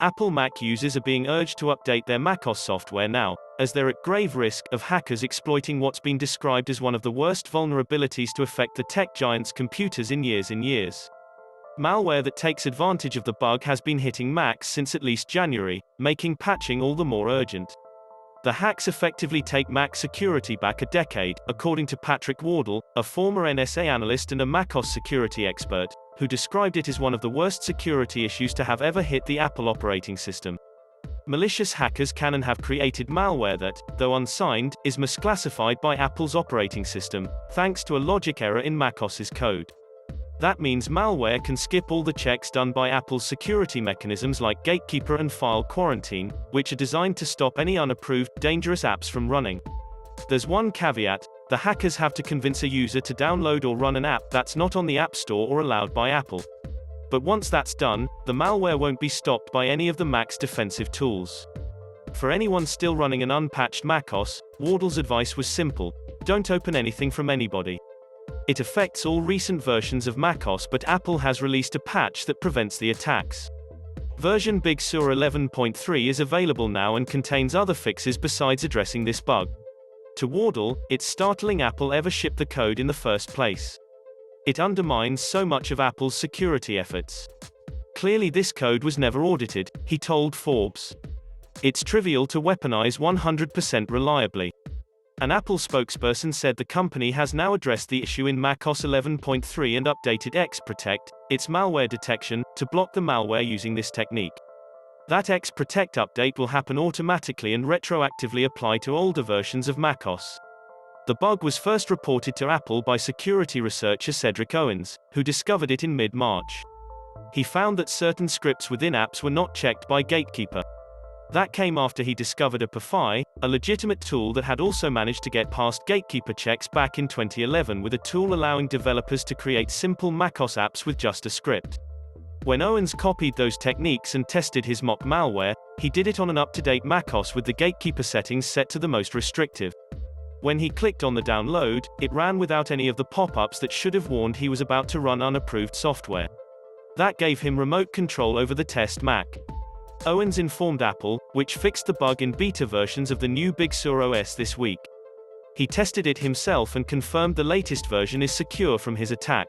Apple Mac users are being urged to update their macOS software now, as they're at grave risk of hackers exploiting what's been described as one of the worst vulnerabilities to affect the tech giant's computers in years. Malware that takes advantage of the bug has been hitting Macs since at least January, making patching all the more urgent. The hacks effectively take Mac security back a decade, according to Patrick Wardle, a former NSA analyst and a macOS security expert, who described it as one of the worst security issues to have ever hit the Apple operating system. Malicious hackers can and have created malware that, though unsigned, is misclassified by Apple's operating system, thanks to a logic error in macOS's code. That means malware can skip all the checks done by Apple's security mechanisms like Gatekeeper and File Quarantine, which are designed to stop any unapproved, dangerous apps from running. There's one caveat: the hackers have to convince a user to download or run an app that's not on the App Store or allowed by Apple. But once that's done, the malware won't be stopped by any of the Mac's defensive tools. For anyone still running an unpatched macOS, Wardle's advice was simple: don't open anything from anybody. It affects all recent versions of macOS, but Apple has released a patch that prevents the attacks. Version Big Sur 11.3 is available now and contains other fixes besides addressing this bug. To Wardle, it's startling Apple ever shipped the code in the first place. It undermines so much of Apple's security efforts. Clearly this code was never audited, he told Forbes. It's trivial to weaponize 100% reliably. An Apple spokesperson said the company has now addressed the issue in macOS 11.3 and updated XProtect, its malware detection, to block the malware using this technique. That XProtect update will happen automatically and retroactively apply to older versions of macOS. The bug was first reported to Apple by security researcher Cedric Owens, who discovered it in mid-March. He found that certain scripts within apps were not checked by Gatekeeper. That came after he discovered Apify, a legitimate tool that had also managed to get past Gatekeeper checks back in 2011 with a tool allowing developers to create simple macOS apps with just a script. When Owens copied those techniques and tested his mock malware, he did it on an up-to-date macOS with the Gatekeeper settings set to the most restrictive. When he clicked on the download, it ran without any of the pop-ups that should have warned he was about to run unapproved software. That gave him remote control over the test Mac. Owens informed Apple, which fixed the bug in beta versions of the new Big Sur OS this week. He tested it himself and confirmed the latest version is secure from his attack.